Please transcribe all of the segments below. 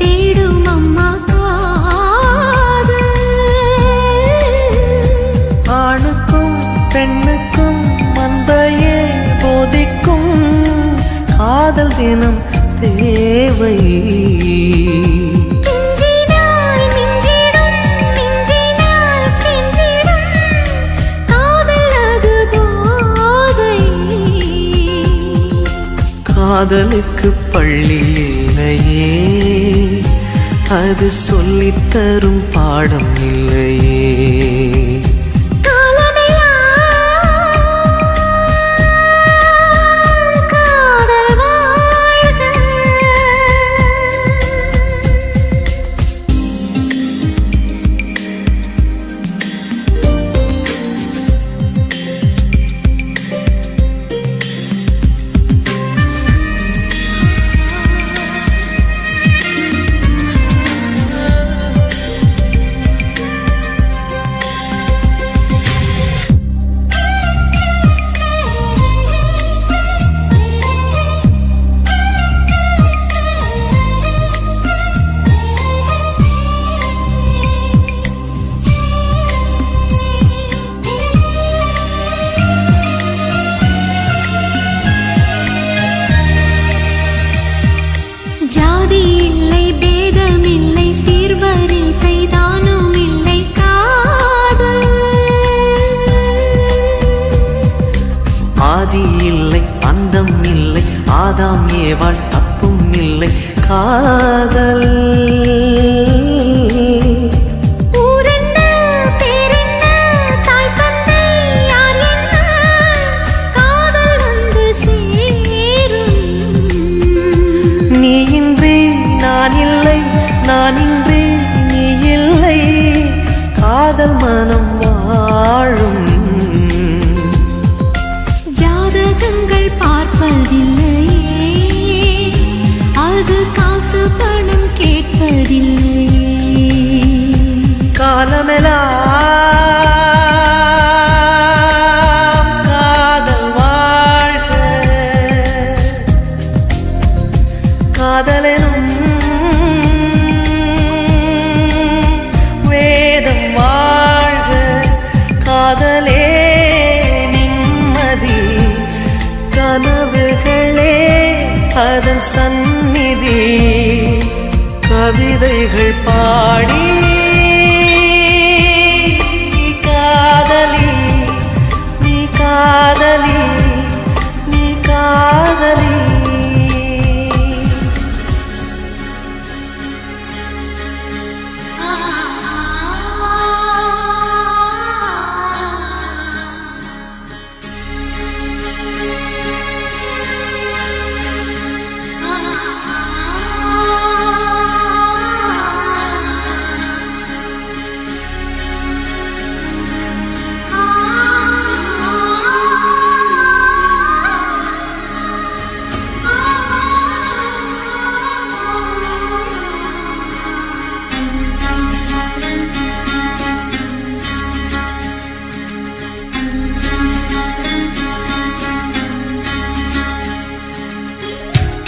தேடும் அம்மா காதல். ஆணுக்கும் பெண்ணுக்கும் அன்பையே போதிக்கும் காதல் தினம் தேவை. காதலுக்கு பள்ளி இல்லையே, அது சொல்லித்தரும் பாடம் இல்லையே. ஜாதி இல்லை, பேதம் இல்லை, சீர்வரிசை தானும் இல்லை காதல். ஆதி இல்லை, அந்தம் இல்லை, ஆதாம் ஏவாள் தப்பும் இல்லை காதல். நானின்றி நீ இல்லை, காதல் மனம் வாழும். ஜாதகங்கள் பார்ப்பதில்லையே, அது காசு பணம் கேட்பதில்லையே. காலமெல்லாம் காதல் வாழ்க, காதலெனும் அதன் சந்நிதி. கவிதைகள் பாடி நீ காதலி, நீ காதலி, நீ காதலி.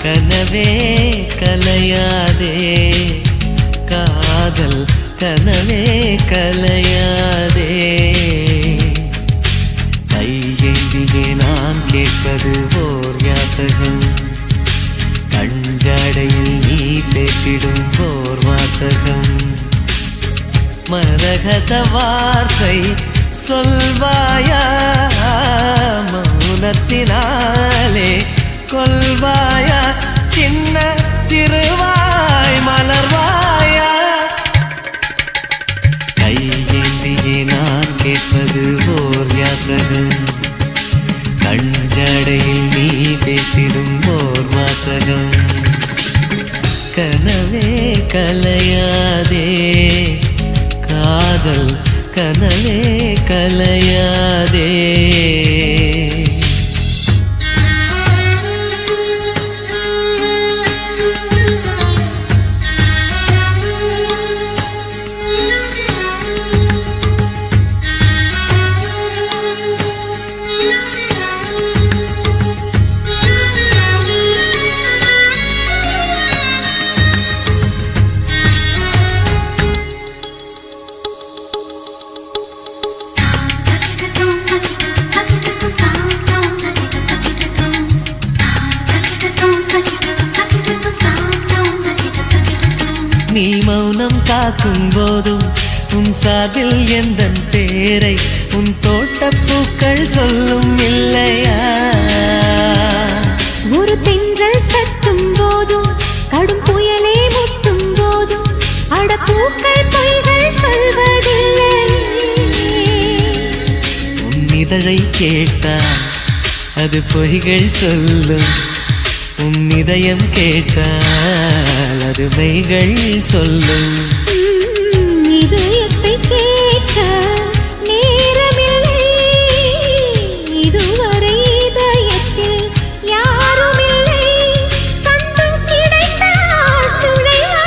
கனவே கலையாதே காதல், கனவே கலையாதே. கையேந்தியே நான் கேட்பது ஓர் யாசகம், கஞ்சாடையில் நீ பேசிடும் ஓர் வாசகம். மரகத வார்த்தை சொல்வாயா, மௌனத்தினாலே கொல்வாயா, சின்ன திருவாய் மலர்வாயா. கையேந்தியே நான் கேட்பது ஓர் யாசகம், கஞ்சடையில் நீ பேசிடும் ஓர் வாசகம். கனவே கலையாதே காதல், கனவே கலையாதே. நீ மௌனம் காக்கும் போதும் உன் சார்பில் எந்தன் பேரை உன் தோட்டப்பூக்கள் சொல்லும் இல்லையா? ஒரு தென்றல் தட்டும் போதும் கடும் புயலே முட்டும் போதும் அடப்பூக்கள் பொய்கள் சொல்வதில்லை. உன் இதழை கேட்டால் அது பொய்கள் சொல்லும், உன் இதயம் கேட்டால் அது மெய்கள் சொல்லும். இதயத்தை கேட்க நேரமில்லை, இதுவரை இதயத்தில் யாருமில்லை. சந்தம் கிடைத்தால் துணைவா?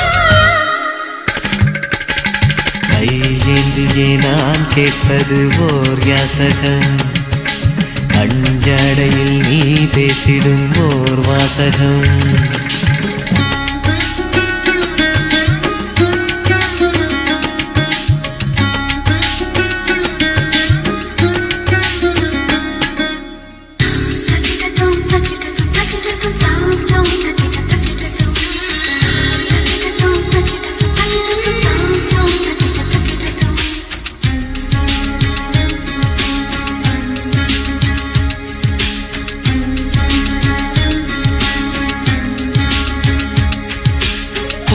கையேந்தியே நான் கேட்பது ஓர் யாசகம், அஞ்சடையில் நீ பேசிடும் ஓர் வாசகம்.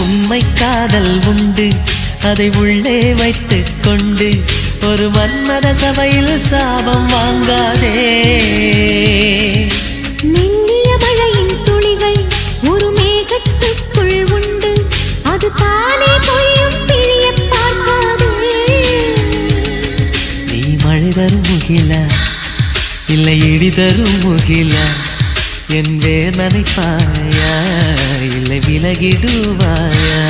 உண்மை காதல் உண்டு, அதை உள்ளே வைத்துக் கொண்டு ஒரு மன்மத சபையில் சாபம் வாங்காதே. மெல்லிய மழையின் துளிகள் ஒரு மேகத்துக்குள் உண்டு, அது தானே பொழியும் பிழிய பார்க்காதே. நீ மழை தரும் முகிலா இல்லை இடி தரும் முகிலா, என் வேர் நனைப்பாயா இல்லை விலகிடுவாயா?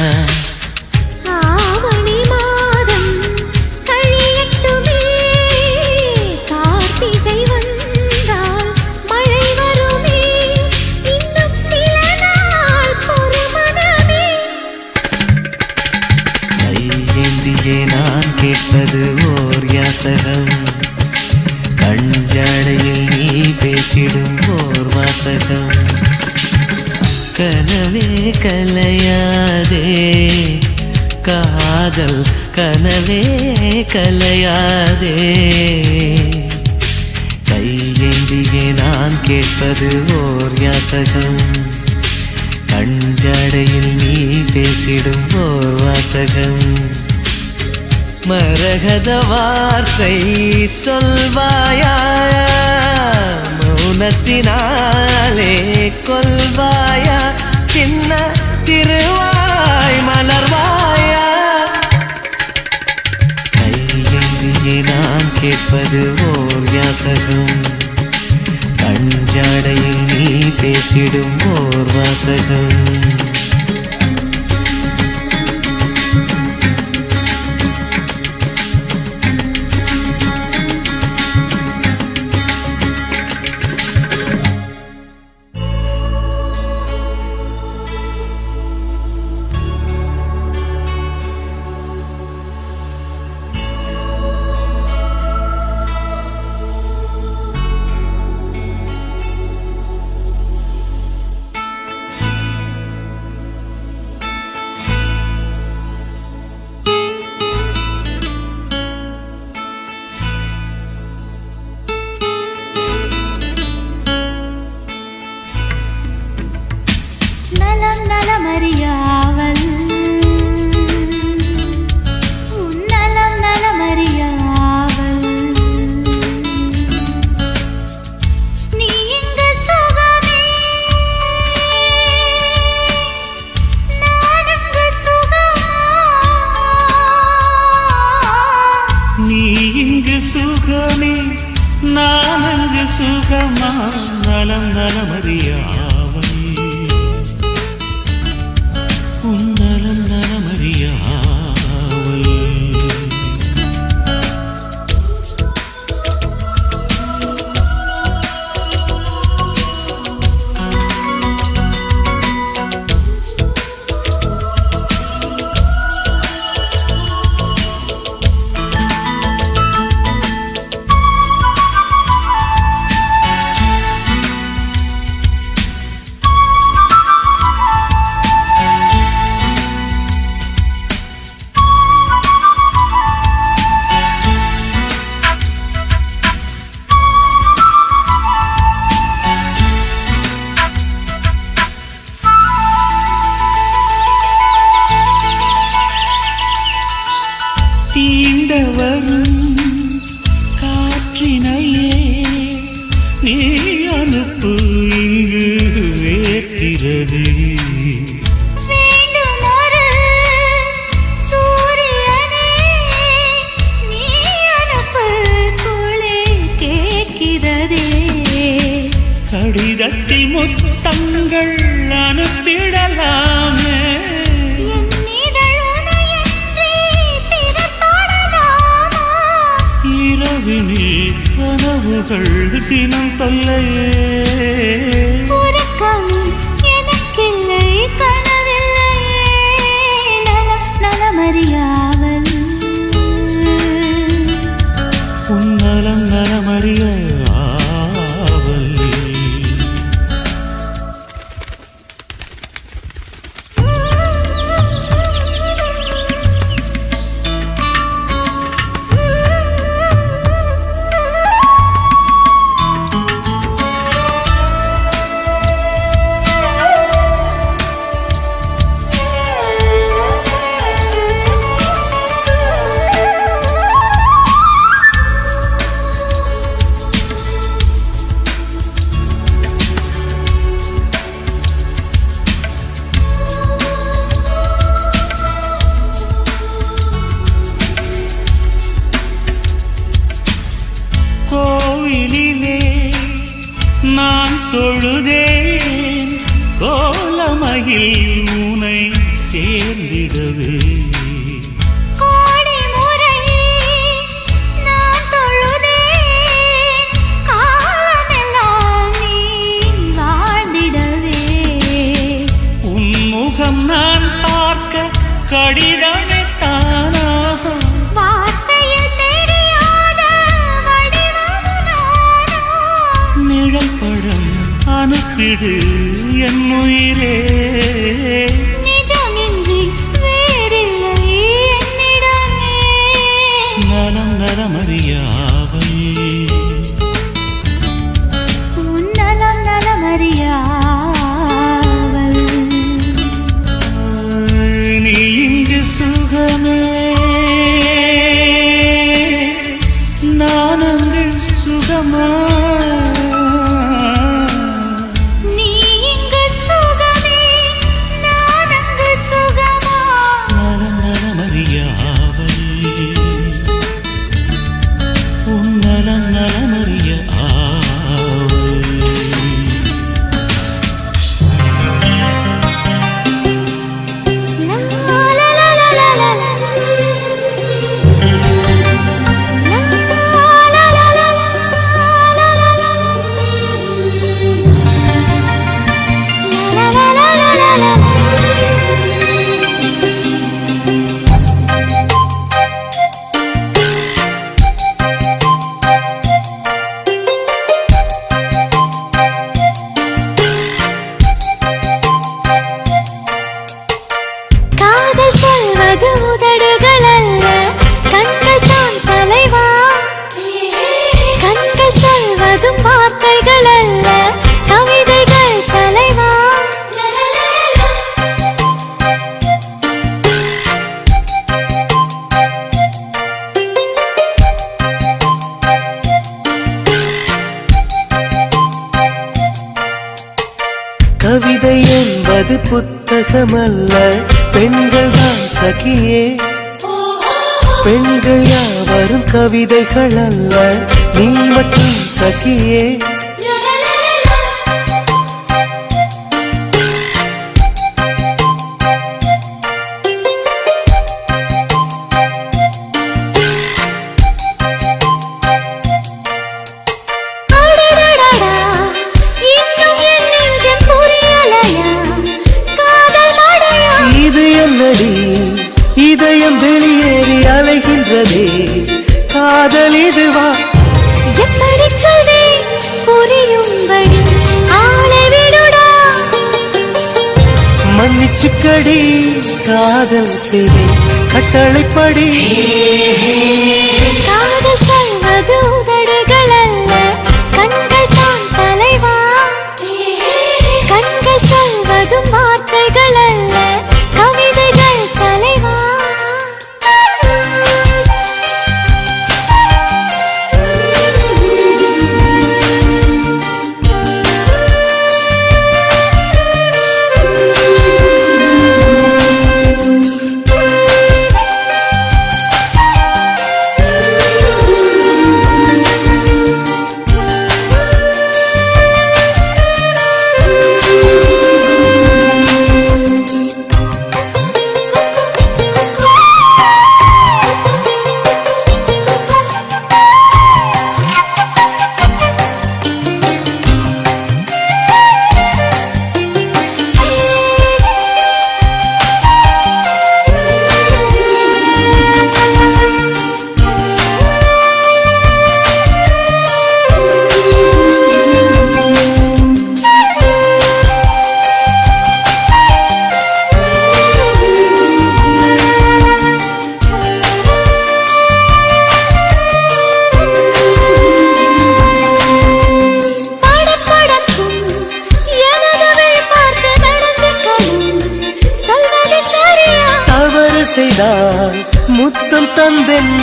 ஆவணி மாதம் கழியட்டுமே, கார்த்திகை வந்தால் மழை வருமே, இன்னும் சில நாள் பொறுமனமே. கையேந்தியே நான் கேட்பது ஓர் யாசகம், கஞ்சாடையில் நீ பேசிடும் ஓர் வாசகம். கனவே கலையாதே காதல், கனவே கலையாதே. கையேந்தியே நான் கேட்பது ஓர் யாசகம், கஞ்சாடையில் நீ பேசிடும் ஓர் வாசகம். மரகத வார்த்தை சொல்வாயா, மௌனத்தினாலே கொல்வாயா, சின்ன திருவாய் மலர்வாயா? கையேந்தியே நான் கேட்பது ஓர் யாசகம், கஞ்சாடையில் நீ பேசிடும் ஓர் வாசகம். நலம் நலமறியாவல் உன் நலம் நலமறியாவல், நீ இங்கு சுகமே நான் இங்கு சுகமா? நீ இங்கு சுகமே நான் அங்கு சுகமா, நலம் நலமறியாவல் உன் நலம் நலமறியாவல். கேட்கிறது. வேண்டுமொரு சூரியனே, நீ அனுப்பு குளிர் கேட்கிறதே. கடிதத்தில் முத்தங்கள் அனுப்பிடலாமே. என் இதழ் உனையன்றி பிறர் தொடலாமா? இரவினில் கனவுகள் தினம் தொல்லையே. உறக்கம் எனக்கில்லை, கனவில்லையே. நலம் நலமறியாவல் உன் நலம் நலமறிய ஆவல். கோயிலிலே நான் தொழுதேன், கோலமகில் உனை சேர்ந்திடவே. கோடி முறை நான் தொழுதேன், காலமெல்லாம் நீ வாழ்ந்திடவே. உன் முகம் நான் பார்க்க கடிதமே தானாக. வார்த்தையில் தெரியாத வடிவம் நானா? நிழல் படம் அனுப்பிடு என் உயிரே. நிஜமின்றி வேறில்லை என்னிடமே. நலம் நலமறியாவல் உன் நலம் நலமறியாவல். நீ இங்கு சுகமே, நான் அங்கு சுகமா. நீ இங்கு சுகமே, நான் அங்கு சுகமா. நலம் நலமறியாவல் உன் நலம் நலமறிய ஆவல். லா லா லா லா லா லா. லா லா லா லா லா லா லா லா. லா லா லா லா லா லா. காதல் சொல்வது உதடுகள் அல்ல, கண்கள் தான் தலைவா. கண்கள் சொல்வதும் வார்த்தைகள் அல்ல, கவிதைகள் தலைவா. கவிதை என்பது புத்தகமல்ல, பெண்கள் தான் சகியே. பெண்கள் யாவரும் கவிதைகள் அல்ல, நீ மட்டும் சகியே. அடடடடா, இன்னும் என் நெஞ்சம் புரியலையா? காதல் மழையா? இது என்னடி இதயம் வெளியேறி அலைகின்றதே, காதல் இதுவா? எப்படி சொல்வேன் புரியும்படி? ஆளை விடுடா. மன்னிச்சுக்கடி காதல் செய்தே கட்டளைப்படி. காதல் சொல்வது உதடுகள் அல்ல, கண்கள் தான் தலைவா. கண்கள் சொல்வதும் வார்த்தைகள் அல்ல, கவிதைகள் தலைவா.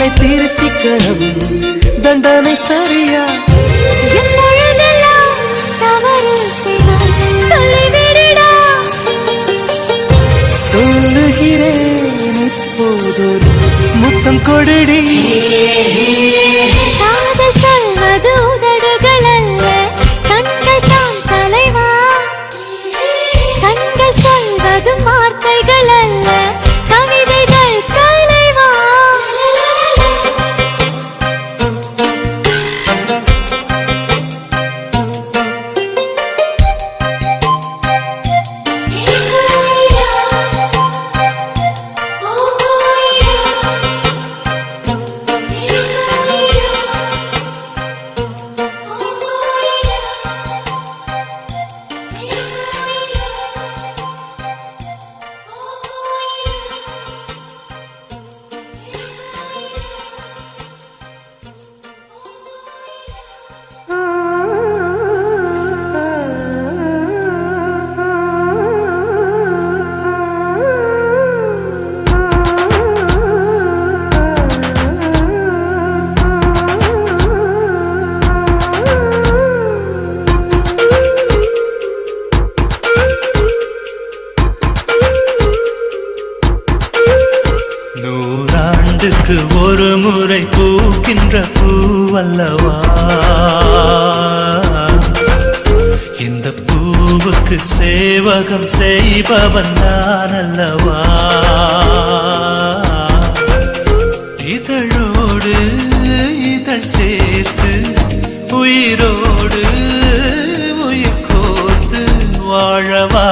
என்னை திருத்திக்கணும் தண்டனை சரியா எப்பொழுதெல்லாம் தவறு செய்வாய் சொல்லிவிடுடா சொல்லுகிறேன் இப்போதொரு முத்தம் கொடுடி காதல் சொல்வது உதடுகள் அல்ல கண்கள் தான் தலைவா கண்கள் சொல்வது வார்த்தைகள் அல்ல கவிதைகள் தலைவா நூறாண்டுக்கு ஒரு முறை பூக்கின்ற பூவல்லவா இந்த பூவுக்கு சேவகம் செய்பவன் நான் அல்லவா இதழோடு இதழ் சேர்த்து உயிரோடு உயிர் கோர்த்து வாழவா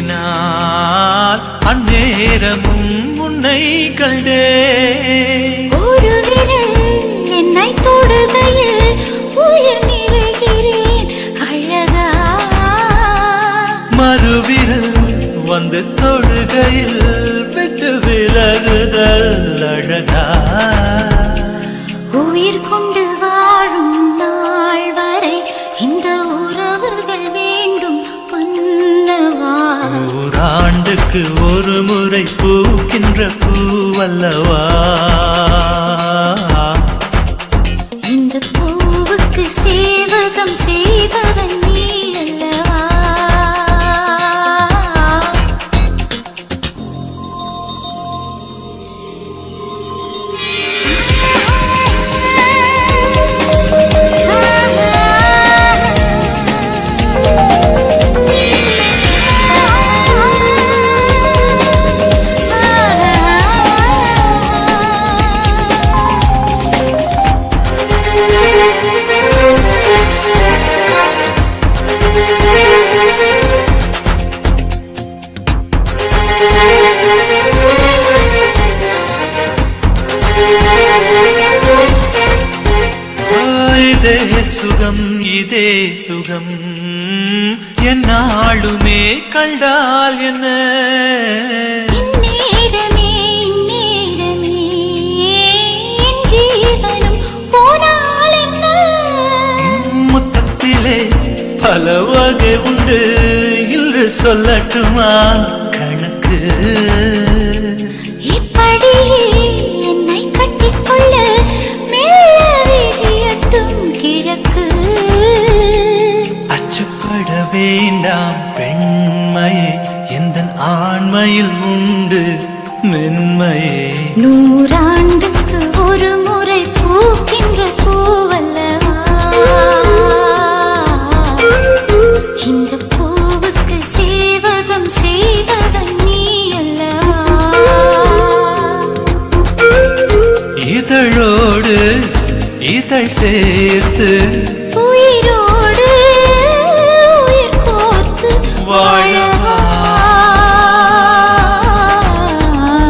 கண்மூடினால் அந்நேரமும் உன்னை கண்டே ஒரு விரல் என்னை தொடுகையில் உயிர் நிறைகிறேன் அழகா மறுவிரல் வந்து தொடுகையில் விட்டு விலகுதல் அழகா உயிர் கொண்டு வாழும் நாள் வரை இந்த உறவுகள் வேண்டும் மன்னவா நூறாண்டுக்கு ஒரு முறை பூக்கின்ற பூவல்லவா இந்த பூவுக்கு சேவகம் செய்பவன் நீ அல்லவா இதே சுகம் என்னாலுமே கண்டால் என்ன இந்நேரமே இந்நேரமே என் ஜீவனும் போனால் என்ன முத்தத்திலே பல வகை உண்டு இன்று சொல்லட்டுமா கணக்கு இப்படியே என்னை கட்டிக்கொள்ள மெல்ல விழியட்டும் கிழக்கு நூறாண்டுக்கு ஒரு முறை பூக்கின்ற பூவல்லவா இந்த பூவுக்கு சேவகம் செய்வதன் நீ அல்லவா இதழோடு இதழ் சேர்த்து உயிரோடு உயிர் கோர்த்து வாழவா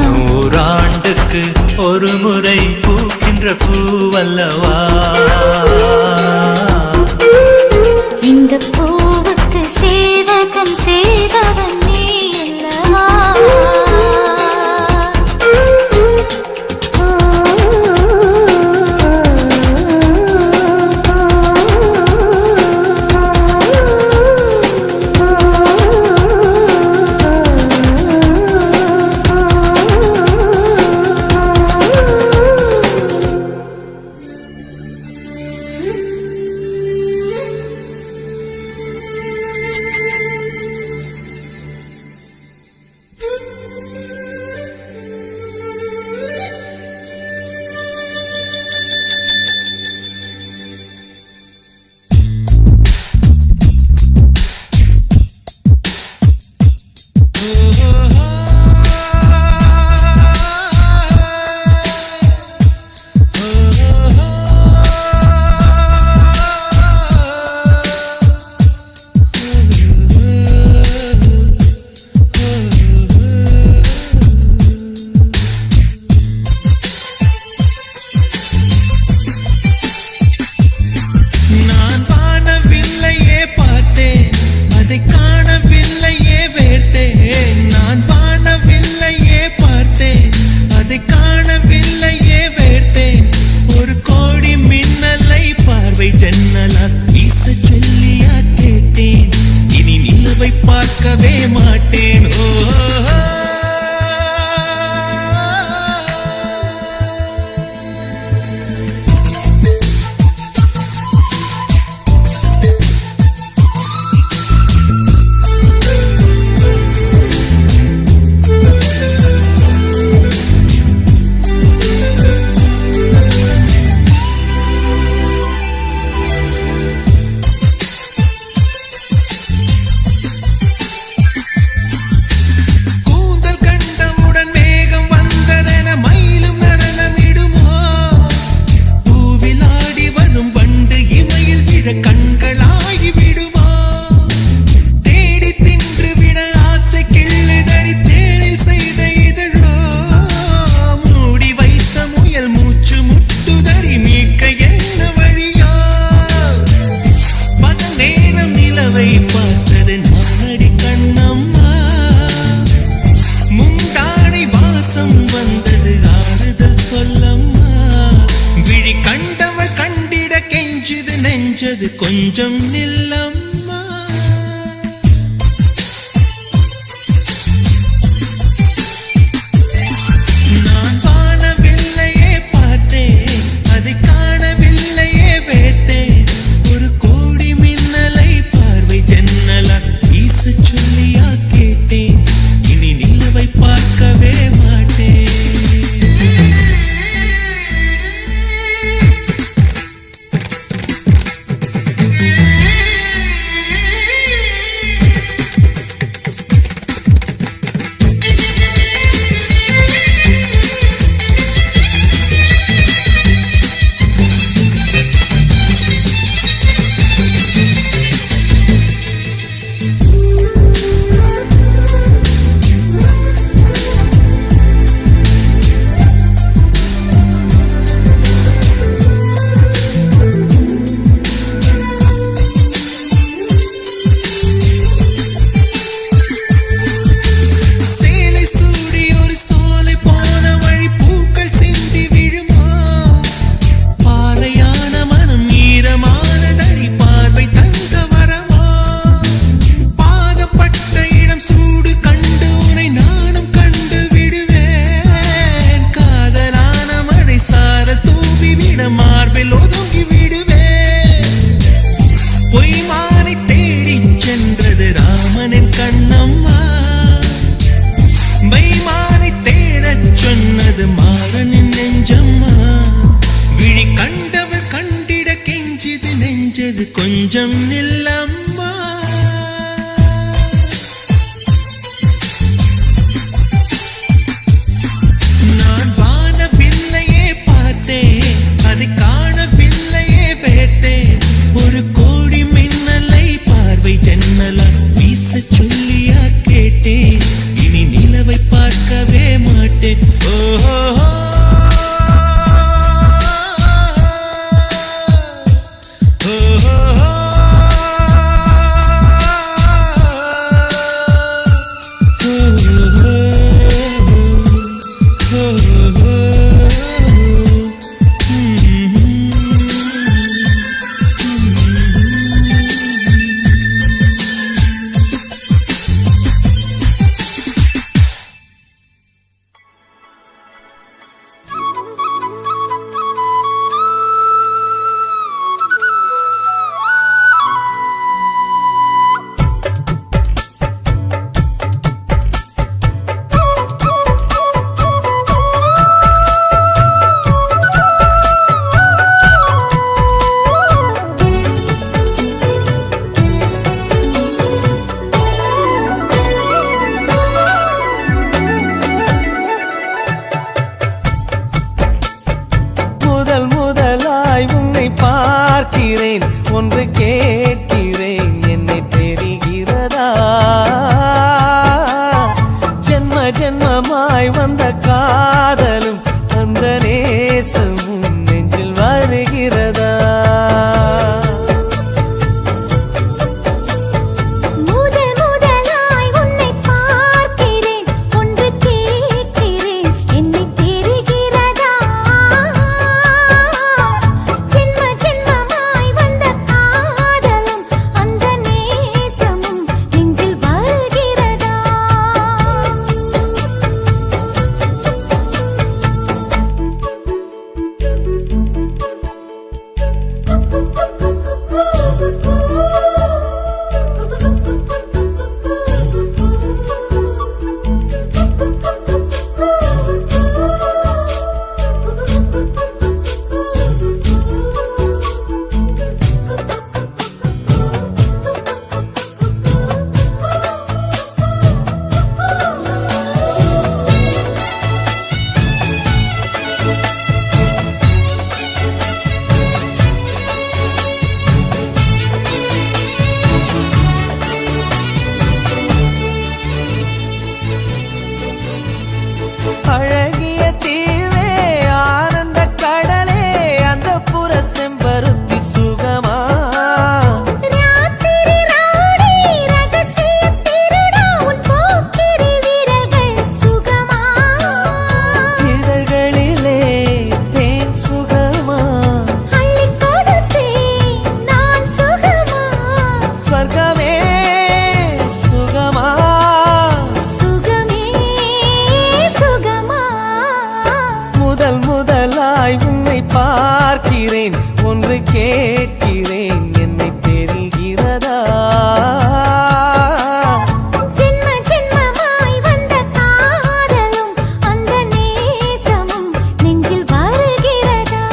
நூறாண்டுக்கு ஒரு முறை பூக்கின்ற பூவல்லவா இந்த பூவுக்கு சேவகம் செய்தவன் நீ அல்லவா கொஞ்சம் நில்லம்மா நான் வானவில்லையே பார்த்தேன் அதை காணவில்லையே வேட்டேன் ஒரு கோடி மின்னலை பார்வை ஜன்னலா வீச சொல்லியா கேட்டேன் இனி நிலவை பார்க்கவே மாட்டேன் பார்க்கிறேன் ஒன்று கேட்கிறேன் என்னை தெரிகிறதா ஜென்ம ஜென்மமாய் வந்த காதலும் அந்த நேசமும் நெஞ்சில் வருகிறதா அழகிய தீவே ஆனந்த கடலே அந்த புற செம்பருத்தி சுகமா ராத்திரி ராணி ரகசிய திருடா உன் போக்கிரி வீரர்கள் சுகமா இதழ்களிலே தேன் சுகமா அள்ளி கொடுத்தேன் நான் சுகமா ஸ்வர்கமே சுகமா முதலாய் உன்னை பார்க்கிறேன் ஒன்று கேட்கிறேன் என்னை தெரிகிறதா ஜென்ம ஜென்மமாய் வந்த காதலும் அந்த நேசமும் நெஞ்சில் வருகிறதா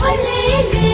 ஒல்லே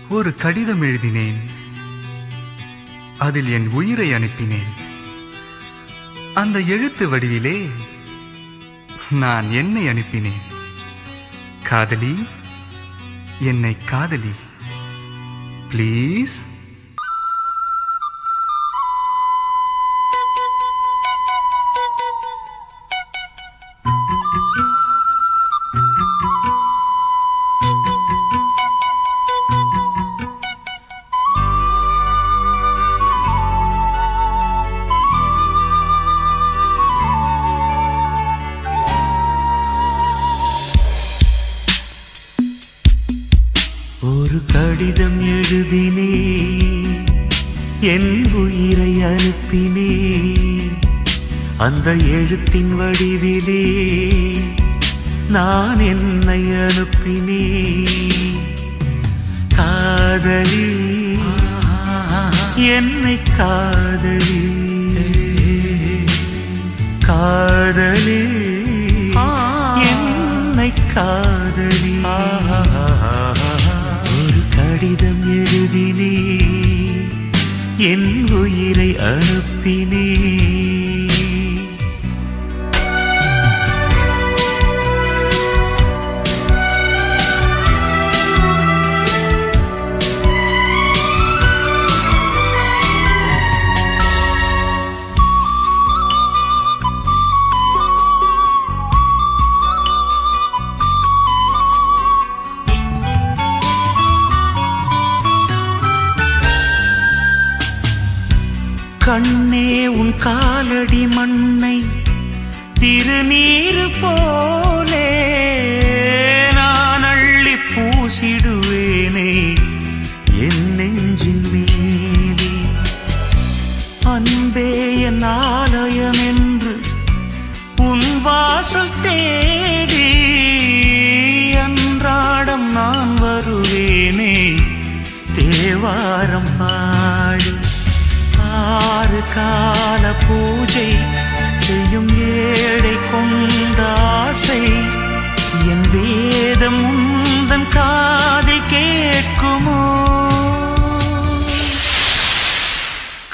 ஒரு கடிதம் எழுதினேன், அதில் என் உயிரை அனுப்பினேன். அந்த எழுத்து வடிவிலே நான் என்னை அனுப்பினேன். காதலி, என்னை காதலி, ப்ளீஸ். ஒரு கடிதம் எழுதினே, என் உயிரை அனுப்பினே. அந்த எழுத்தின் வடிவிலே நான் என்னை அனுப்பினே. காதலி, என்னை காதலி, காதலி, என்னை காதலி. ஒரு கடிதம் எழுதினே, என் உயிரை அனுப்பினே. கண்ணே, உன் காலடி மண்ணை திருநீர் போலே நான் அள்ளி பூசிடுவேனே என் நெஞ்சின் மீதே. அன்பே என் ஆலயம் என்று உன் வாசல் தேடி அன்றாடம் நான் வருவேனே தேவாரம் பாடி. ஆறு கால பூஜை செய்யும் ஏழை கொண்ட ஆசை என் வேதம் உந்தன் காதில் கேட்குமோ?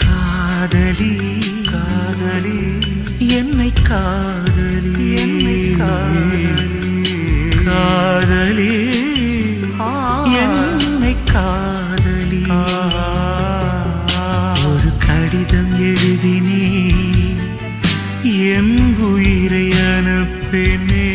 காதலி, காதலி, என்னை காதலி, என்னை காதலி, காதலி, என்னை காதலி. கடிதம் எழுதினே, என் உயிரை அனுப்பினே.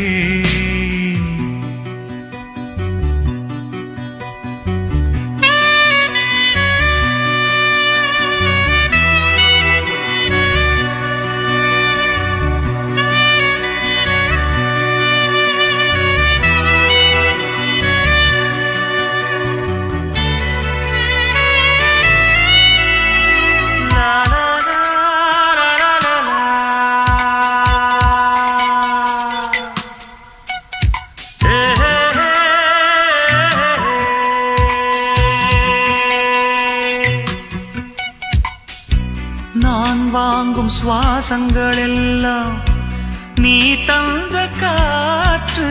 நான் வாங்கும் சுவாசங்கள் எல்லாம் நீ தந்த காற்று.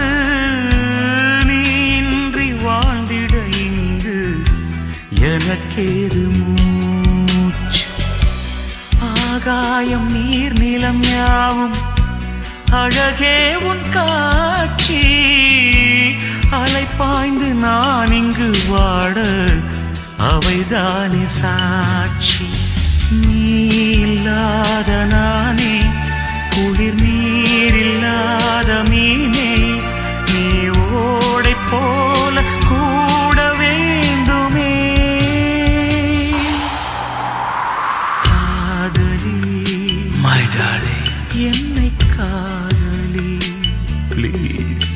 நீ இன்றி வாழ்ந்திட இங்கு எனக்கேது மூச்சு. ஆகாயம் நீர் நிலம் யாவும் அழகே உன் காட்சி. அலை பாய்ந்து நான் இங்கு வாட அவைதானே சாட்சி. நீ இல்லாத நானே குளிர் நீர் இல்லாத மீனே. நீ ஓடை போல கூட வேண்டுமே. காதலி, My darling, என்னை காதலி, ப்ளீஸ்.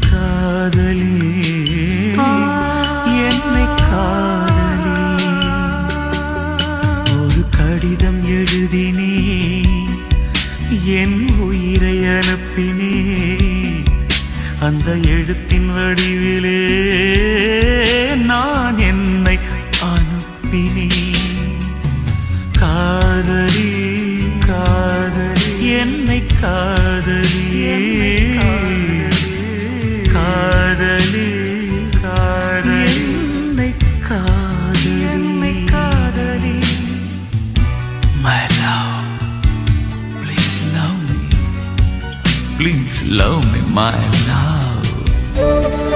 காதலி, என்னை காதலி. ஒரு கடிதம் எழுதினே, love me, my love.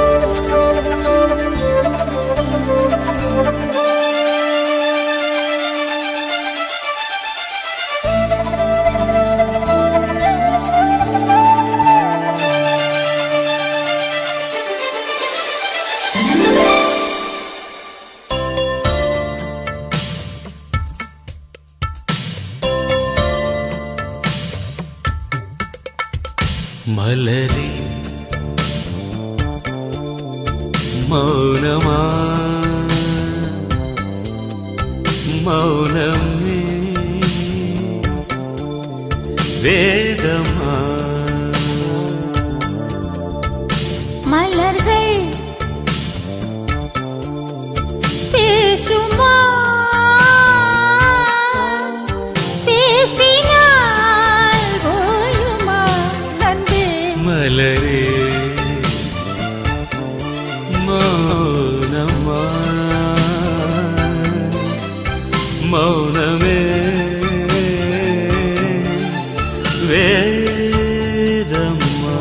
மலரே மௌனமா மௌனமே வேதமா மலர்கள் பேசுமா பேசினால் போயுமா அன்பே மலரே மௌனமா மௌனமே வேதமா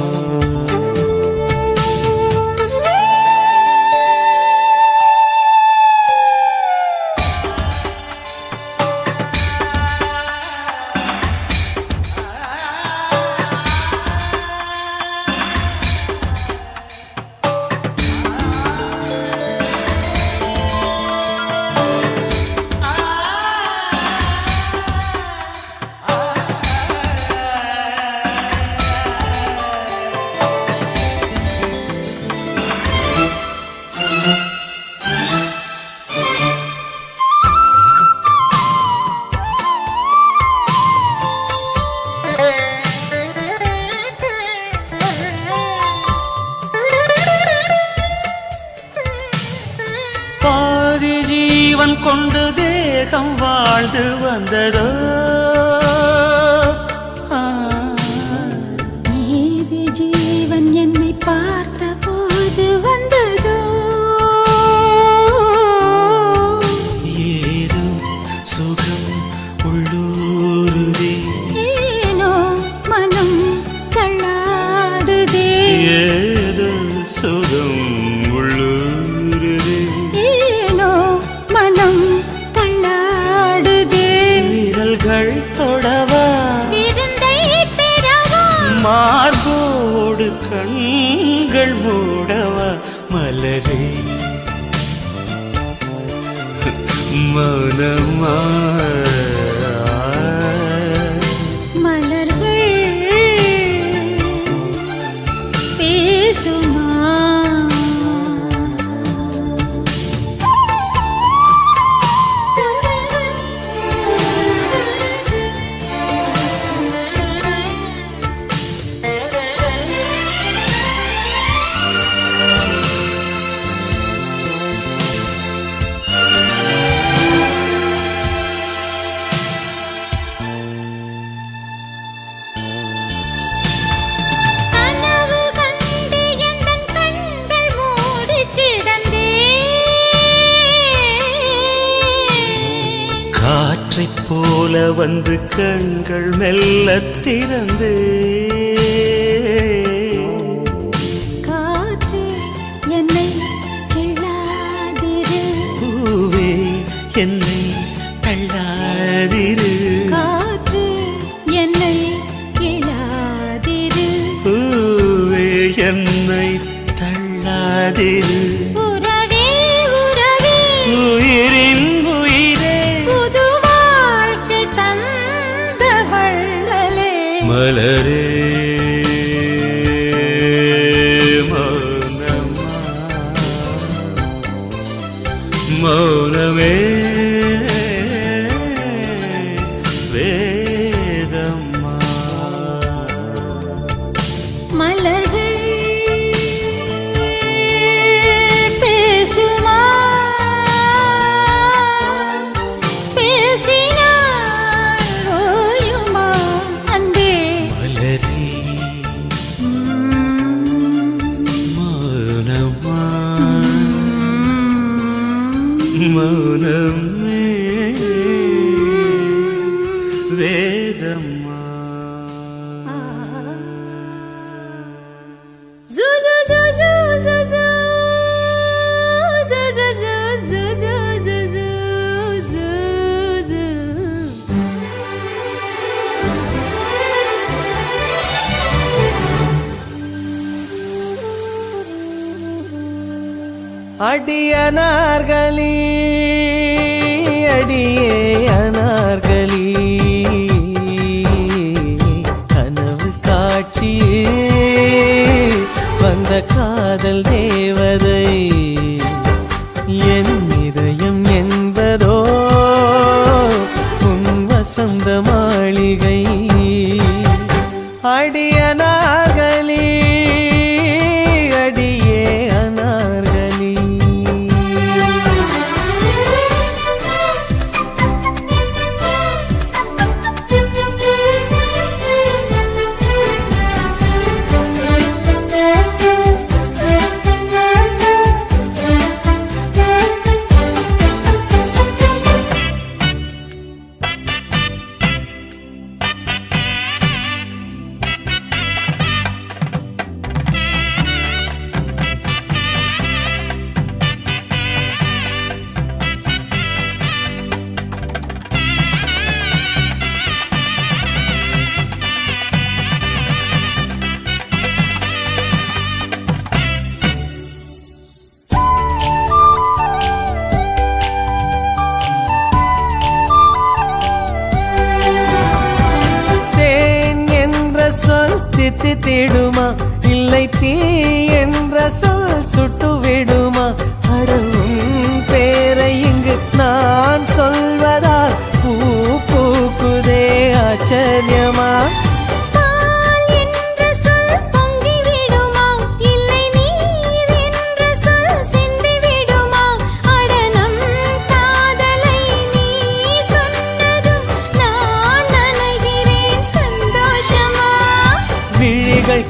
பாதி ஜீவன் கொண்டு தேகம் வாழ்ந்து வந்ததோ ஏது ஜீவன் என்னை பார்த்த போது வந்ததோ ஏதோ சுகம் உள்ளூருதே ஏனோ மனம் தள்ளாடுதே ஏதோ சுகம் உள்ளூருதே ஏனோ மனம் தள்ளாடுதே விரல்கள் தொடவா விருந்தை பெறவா மார்போடு கண்கள் மூடவா மலரே மௌனமா மலர்கள் பேசுமா கனவு கண்டு எந்தன் கண்கள் மூடி கிடந்தேன் காற்றைப் போல வந்து கண்கள் மெல்லத் திறந்தே காற்று என்னை கிள்ளாதிரு பூவே என்னை தள்ளாதிரு காற்று என்னை கிள்ளாதிரு பூவே என்னை தள்ளாதிரு உறவே உறவே உயிரின் உயிரே புது வாழ்க்கை தந்த வள்ளலே மலரே மௌனமா மௌனமே வேதமா மலர்கள் பேசுமா பேசினால் ஓயுமா அன்பே மலரே மௌனமா மௌனமே வேதமா அடியனார்களி அடியே அனார்களி கனவு காட்சியே வந்த காதல் தேவதை என் இதயம் என்பதோ உன் வசந்த மாளிகை அடியனார்களி அடியே அனார்களி தித்தித்திடுமா இல்லை தீ என்ற சொல் சுட்டு விடுமா அடவும் பேரை இங்கு நான் சொல்வதால் பூ பூக்குதே ஆச்சரியமா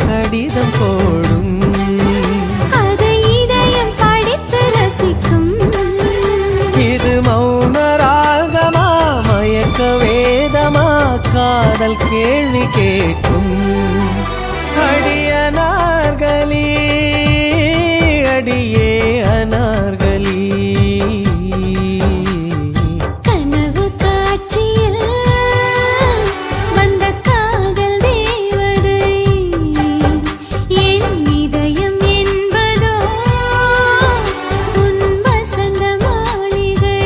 கடிதம் போடும் அதை இதயம் படித்து ரசிக்கும் இது மௌன ராகமா மயக்க வேதமா காதல் கேள்வி கேட்கும் அடியனார்களி அடியே அனார்களி கனவு காட்சியில் வந்த காதல் தேவதை என் இதயம் என்பதோ உன் வசந்த மாளிகை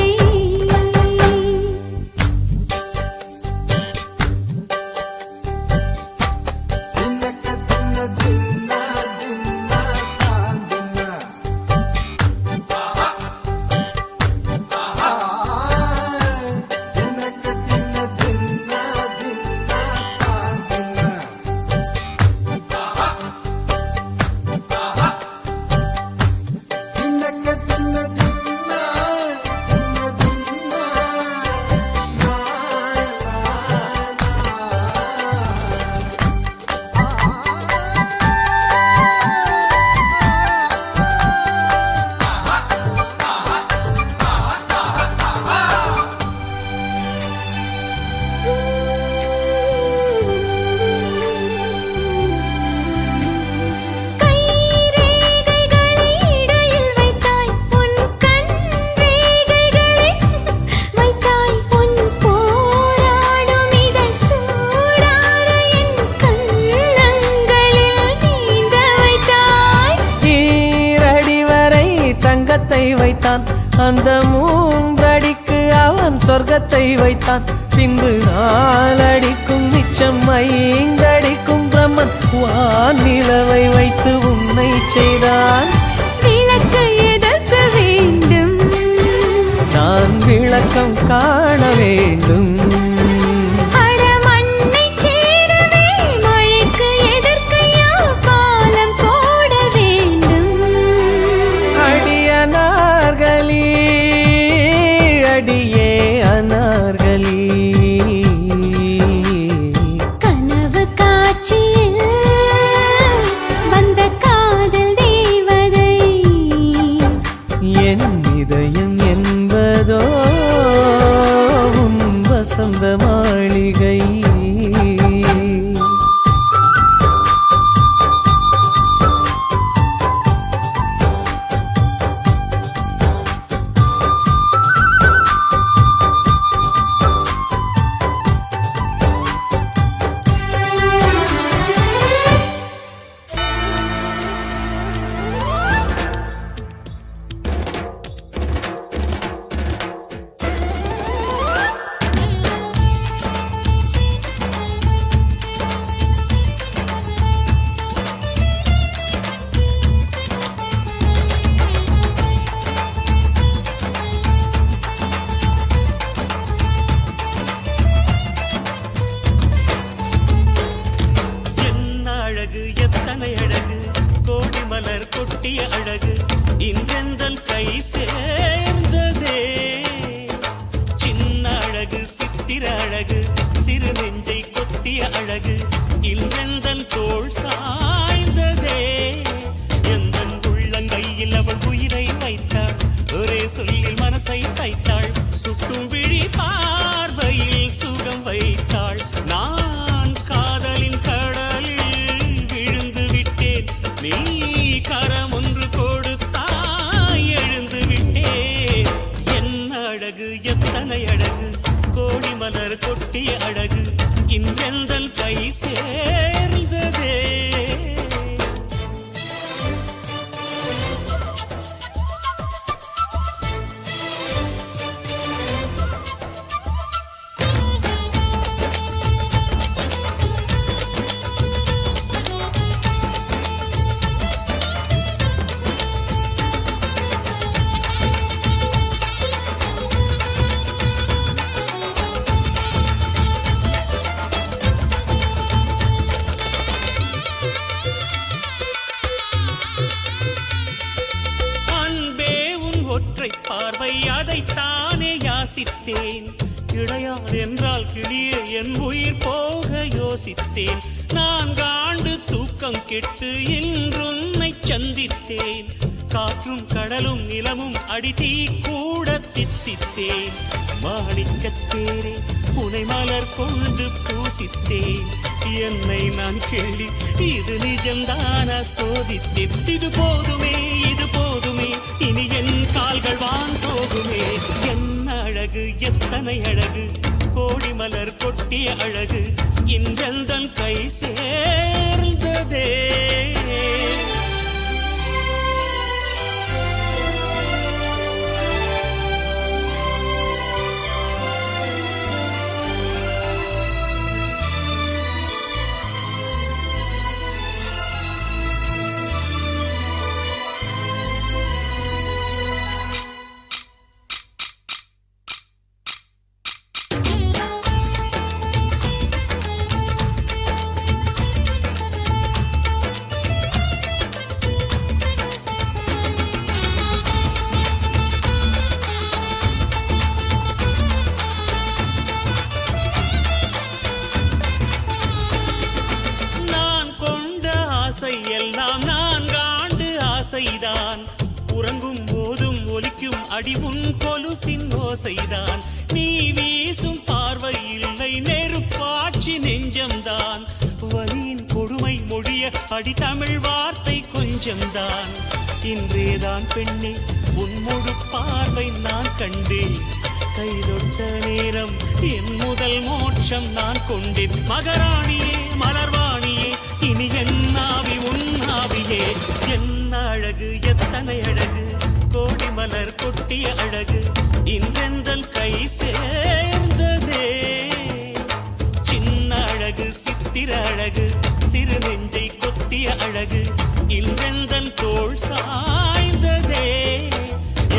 வைத்தான் அந்த மூன்றடிக்கு அவன் சொர்க்கத்தை வைத்தான் பின்பு நாலடிக்கும் மிச்சம் 5 அடிக்கும் பிரம்மன் வானிலவை வைத்து உன்னை செய்தான் விளக்கு எதற்கு வேண்டும் நான் விளக்கம் காண வேண்டும் அடியே அனார்களி கனவு காட்சியில் வந்த காதல் தேவதை என் இதயம் என்பதோ உன் வசந்த மாளிகை சொல்லில் மனசை தைத்தாள் சுட்டும் விழி பார்வையில் சுகம் வைத்தாள் நான் காதலின் கடலில் விழுந்து விட்டேன் நீ கரம் ஒன்று கொடுத்தாய் எழுந்து விட்டேன் என்ன அழகு எத்தனை அழகு கோடி மலர் கொட்டிய அழகு இன்றெந்தல் கை சேர்ந்ததே ஒற்றை பார்வை அதைத்தானே யாசித்தேன் இளையார் என்றால் கிளியே என் உயிர் போக யோசித்தேன் நான் காண்டு தூக்கம் கெட்டு இன்றுன்னை சந்தித்தேன் காற்றும் கடலும் நிலமும் அடித்தீ கூட தித்தித்தேன் மாணிக்கத்தேரே புனை மலர் கொண்டு பூசித்தேன் என்னை நான் கேள்வி இது நிஜம்தான சோதித்தேன் இது போதுமே இனி என் கால்கள் வான் போகுமே என்ன அழகு எத்தனை அழகு கோடி மலர் கொட்டிய அழகு இன்றெந்தன் கை சேர்ந்ததே எல்லாம் நான் காண்டு ஆசைதான் உறங்கும் போதும் ஒலிக்கும் அடி உன் கொலுசின் ஓசைதான் நீ வீசும் பார்வை இல்லை நெருப்பாட்சி நெஞ்சம்தான் வலியின் கொடுமை மொழிய அடி தமிழ் வார்த்தை கொஞ்சம்தான் இன்றேதான் பெண்ணே உன் முழு பார்வை நான் கண்டேன் கைதொட்ட நேரம் என் முதல் மோட்சம் நான் கொண்டேன் மகராணியே மலர்வாணியே இனி என் ஆவி உன் ஆவியே என்ன அழகு எத்தனை அழகு கோடி மலர் கொட்டிய அழகு இன்றெந்தன் கை சேர்ந்ததே சின்ன அழகு சித்திர அழகு சிறு நெஞ்சை கொத்திய அழகு இன்றெந்தன் தோள் சாய்ந்ததே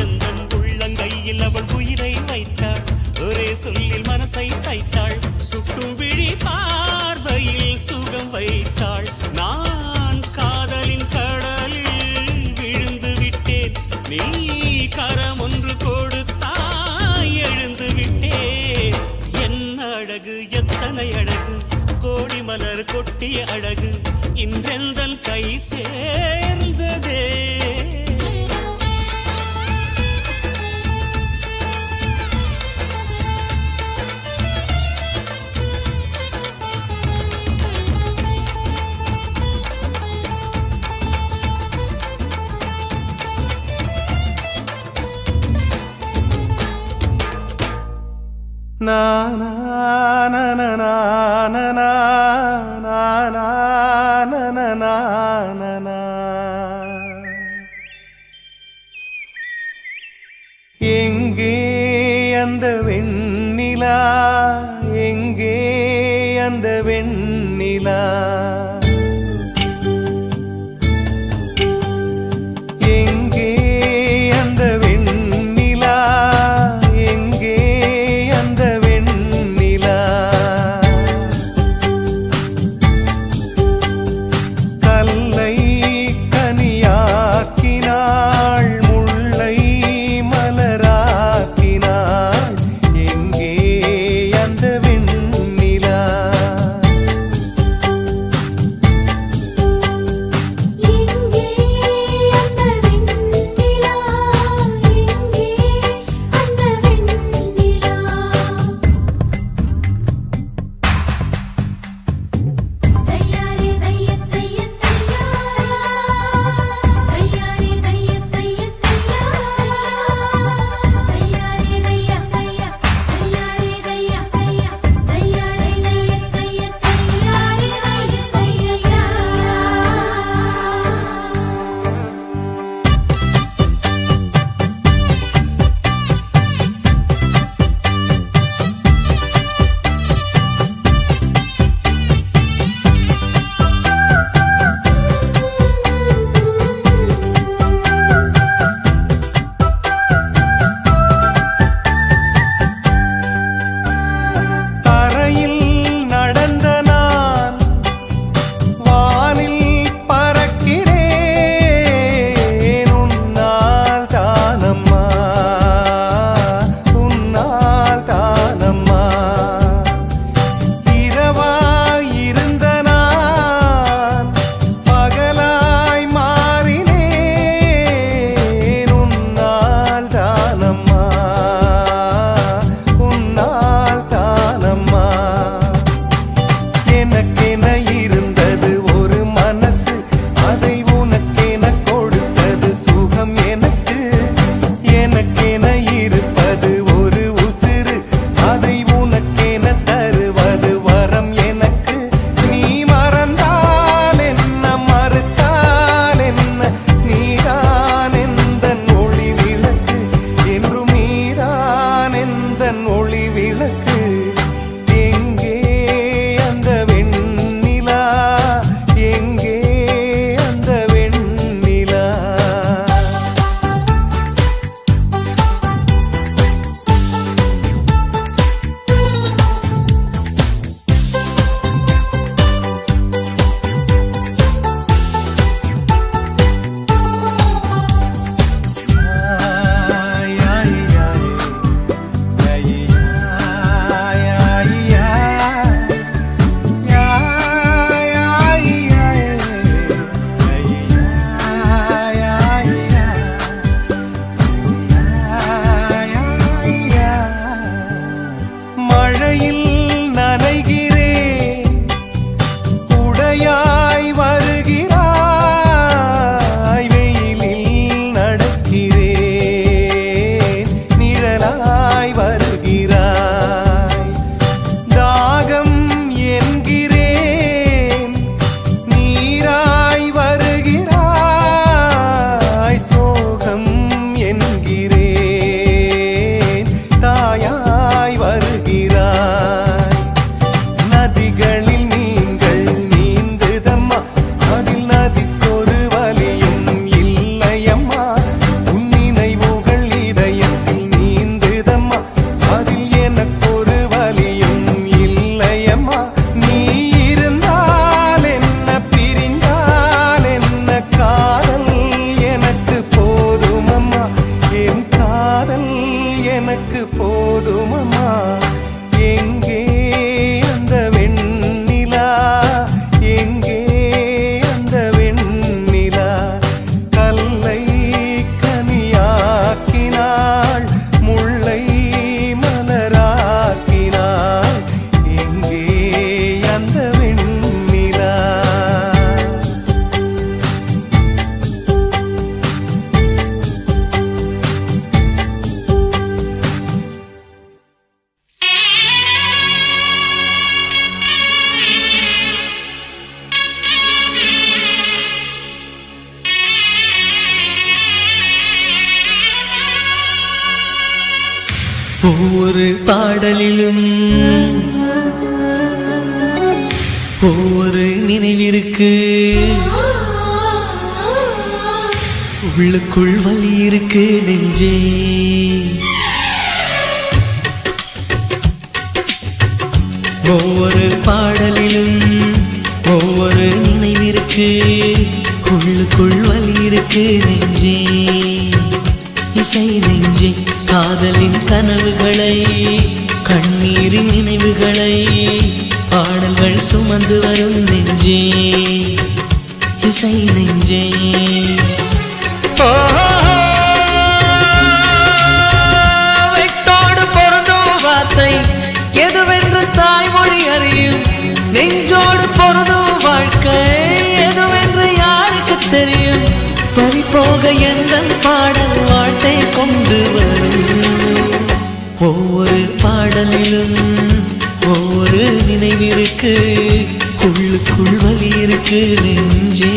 எந்தன் உள்ளங்கையில் அவள் உயிரை வைத்தாள் ஒரே சொல்லில் மனசை தைத்தாள் சுட்டும் விழி பார்வையில் சுகம் வைத்தாள் நான் காதலின் கடலில் விழுந்து விட்டேன் நீ கரம் ஒன்று கொடுத்தாய் எழுந்து விட்டேன் என்ன அழகு எத்தனை அழகு கோடி மலர் கொட்டிய அழகு இன்றெந்தன் கை சேர்ந்ததே na na na na na na na na na na na na na எங்கே அந்த வெண்ணிலா எங்கே அந்த வெண்ணிலா எங்கே அந்த வெண்ணிலா எங்கே அந்த வெண்ணிலா கல்லை கனியாக்கினாள் முல்லை மலராக்கினாள் எங்கே அந்த வெண்ணிலா எனக்கு போதுமம்மா. எங்கே அந்த வெண்ணிலா, எங்கே அந்த வெண்ணிலா? கல்லை கனியாக்கினாள், முல்லை மலராக்கினாள். எங்கே அந்த வெண்ணிலா? ஒவ்வொரு பாடலிலும் ஒவ்வொரு நினைவிருக்கு, உள்ளுக்குள் வலி இருக்கு நெஞ்சே. ஒவ்வொரு பாடலிலும் ஒவ்வொரு நினைவிருக்கு, உள்ளுக்குள் வலி இருக்கு நெஞ்சே. இசை நெஞ்சே, காதலின் கனவுகளை, கண்ணீரின் நினைவுகளை பாடல்கள் சுமந்து வரும் நெஞ்சே. இசை நெஞ்சே, வெட்டோடு பொருந்தும் வார்த்தை எதுவென்று தாய்மொழி அறியும். நெஞ்சோடு பொருந்தும் வாழ்க்கை எதுவென்று யாருக்கு தெரியும். வரி போக எந்த பாடல் வாழ்த்தை கொண்டு வரும். ஒவ்வொரு பாடலிலும் ஒவ்வொரு நினைவிருக்கு, உள்ளுக்குள் வலி இருக்கு நெஞ்சே.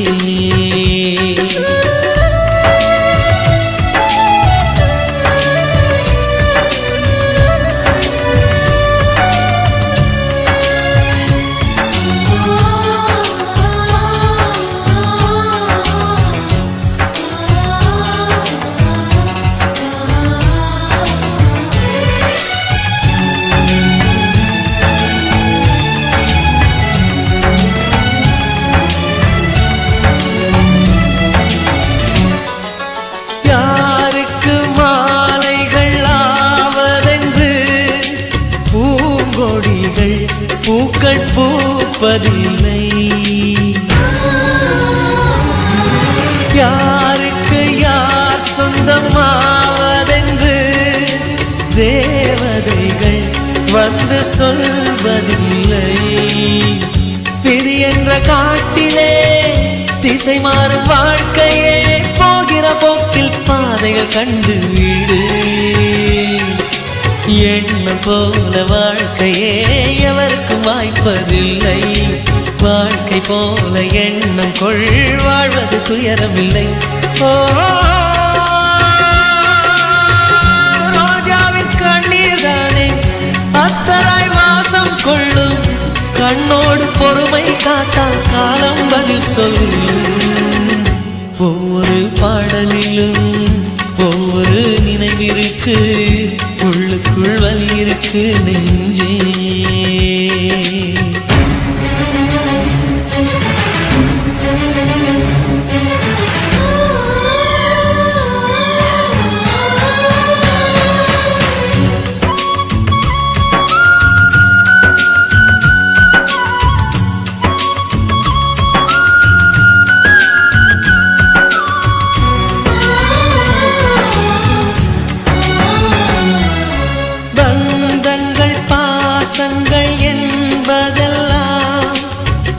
பூக்கள் பூப்பதில்லை, யாருக்கு யார் சொந்தமாவதென்று தேவதைகள் வந்து சொல்வதில்லை. விதி என்ற காட்டிலே திசை மாறும் வாழ்க்கையே, போகிற போக்கில் பாதைகள் கண்டு வீடு. எண்ணம் போல வாழ்க்கையே எவருக்கும் வாய்ப்பதில்லை. வாழ்க்கை போல எண்ணம் கொள், வாழ்வது துயரமில்லை. ஓ, ரோஜாவின் கண்ணீர் தானே அத்தராய் வாசம் கொள்ளும். கண்ணோடு பொறுமை காத்தால் காலம் பதில் சொல்லும். ஒவ்வொரு பாடலிலும் ஒவ்வொரு நினைவிருக்கு, உள்ளுக்குள் வலி இருக்கு நெஞ்சே.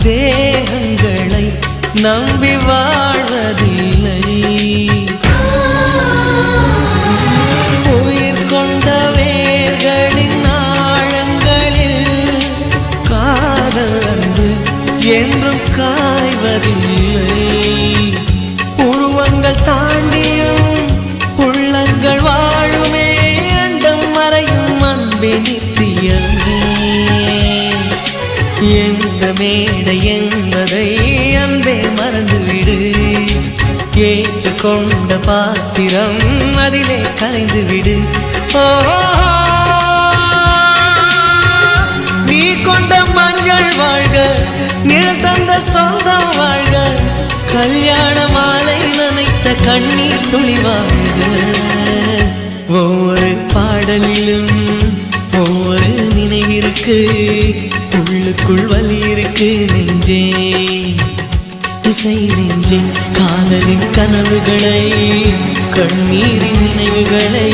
தேகங்களை நம்பி வாழ்வதில்லை. உயிர் கொண்ட வேர்களின் ஆழங்களில் காதல் அன்பு என்றும் காய்வதில்லை. உருவங்கள் தாண்டியும் உள்ளங்கள் வாழுமே, அண்டம் மறையும் அன்பே நித்தியமே. எந்த மேடை என்பதை அன்பே மறந்துவிடு, ஏற்றுக்கொண்ட பாத்திரம் அதிலே கலைந்துவிடு. ஓ, நீ கொண்ட மஞ்சள் வாழ்க, நிழல் தந்த சொந்தம் வாழ்க, கல்யாண மாலை நனைத்த கண்ணீர் துளி வாழ்க. ஒவ்வொரு பாட பாடலிலும் ஒவ்வொரு நினைவிற்கு உள்ளுக்குள் வலி இருக்கு நெஞ்சே இசை நெஞ்சே காதலின் கனவுகளை கண்ணீரின் நினைவுகளை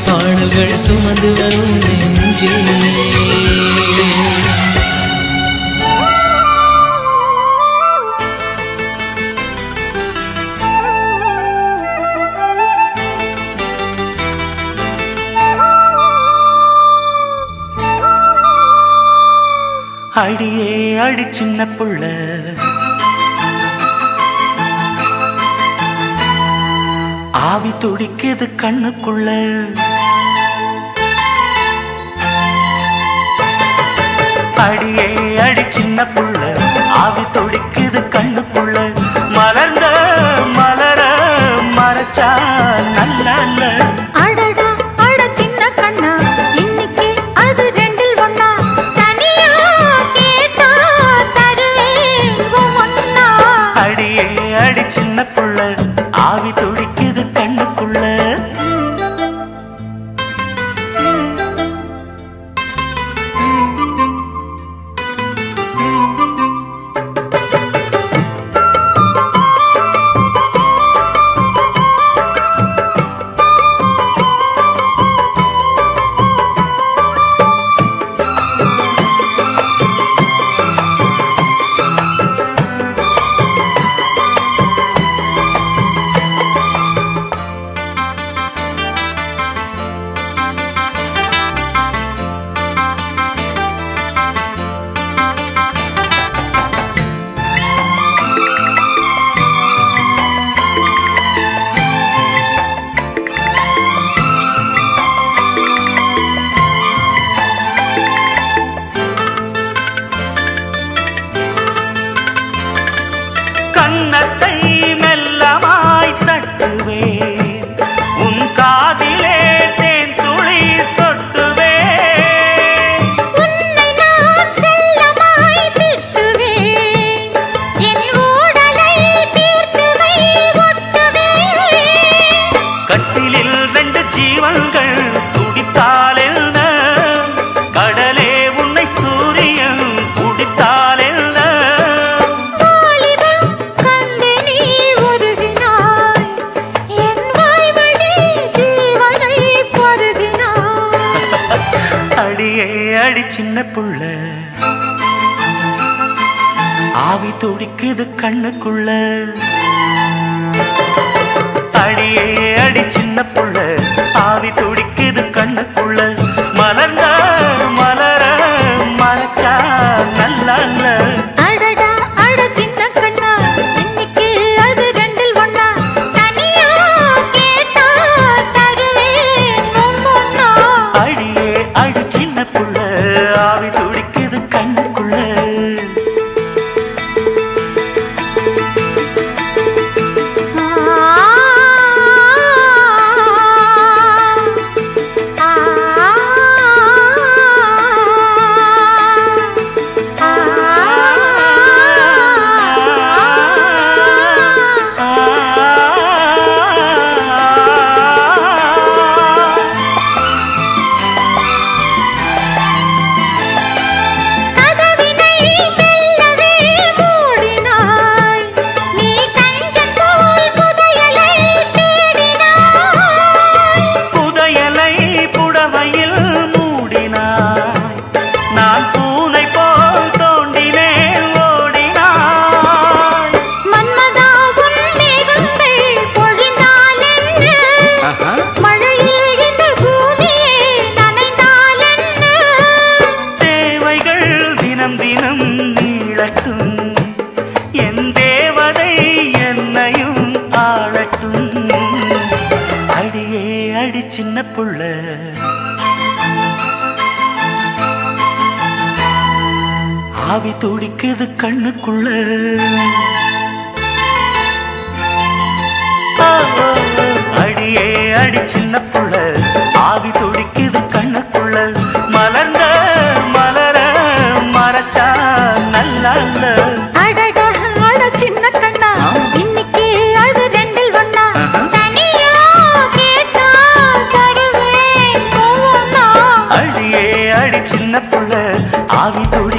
பாடல்கள் சுமந்து வரும் நெஞ்சே அடியே அடி சின்ன புள்ள ஆவி துடிக்குது கண்ணுக்குள்ள அடியே அடி சின்ன புள்ள ஆவி துடிக்குது கண்ணுக்குள்ள மலர்ந்த மலர மறைச்சா நல்ல அடடா அட சின்ன கண்ணா இன்னைக்கு அது ரெண்டில் ஒண்ணா தனியா கேட்டா தருவேன் ஒண்ணா அடியே அடி சின்ன புள்ள ஆவி துடிக்குது கண்ணுக்குள்ள கன்னத்தை மெல்லமாய் தட்டுவேன் உன் காதிலே தேன் துளி சொட்டுவேன் உன்னை நான் செல்லமாய் திட்டுவேன் என் ஊடலை தீர்த்துவை ஒட்டுவேன் கட்டிலில் ரெண்டு ஜீவன்கள் துடித்தால் என்ன கடலே உன்னை சூரியன் குடித்தால் என்ன வாலிபம் கண்டு நீ உருகினாய் என் வாய்வழி ஜீவனை பருகினாய் அடியே அடி சின்ன புள்ள ஆவி துடிக்குது கண்ணுக்குள்ள அடியே அடி சின்ன புள்ள ஆவி துடிக்குது கண்ணுக்குள்ள மலர்ந்த மலர மறைச்சா நல்ல அடடா அட சின்ன கண்ணா இன்னைக்கு அது ரெண்டில் ஒண்ணா தனியா கேட்டா தருவேன் ஒண்ணா அடியே அடி சின்ன புள்ள ஆவி துடிக்குது கண்ணுக்குள்ள கதவினை மெல்லவே மூடினாய் நீ கஞ்சன் போல் புதையலை தேடினாய் புதையலை புடவையில் மூடினாய் நான் பூனை போல் தோண்டினேன் ஓடினாய் மன்மதா உன் மேகங்கள் பொழிந்தால் என்ன மழையில் இந்த பூமியே நனைந்தால் என்ன தேவைகள் தினம் தினம் நீளட்டும் என் தேவதை என்னையும் ஆளட்டும் அடியே அடி சின்ன புள்ள ஆவி துடிக்குது கண்ணுக்குள்ள அடியே அடி சின்ன புள்ள ஆவி துடிக்குது கண்ணுக்குள்ள மலர்ந்த மலர மறைச்சா நல்ல அடடா அட சின்ன கண்ணா இன்னைக்கு அது ரெண்டில் ஒண்ணா தனியா கேட்டா தருவேன் ஆவி துடி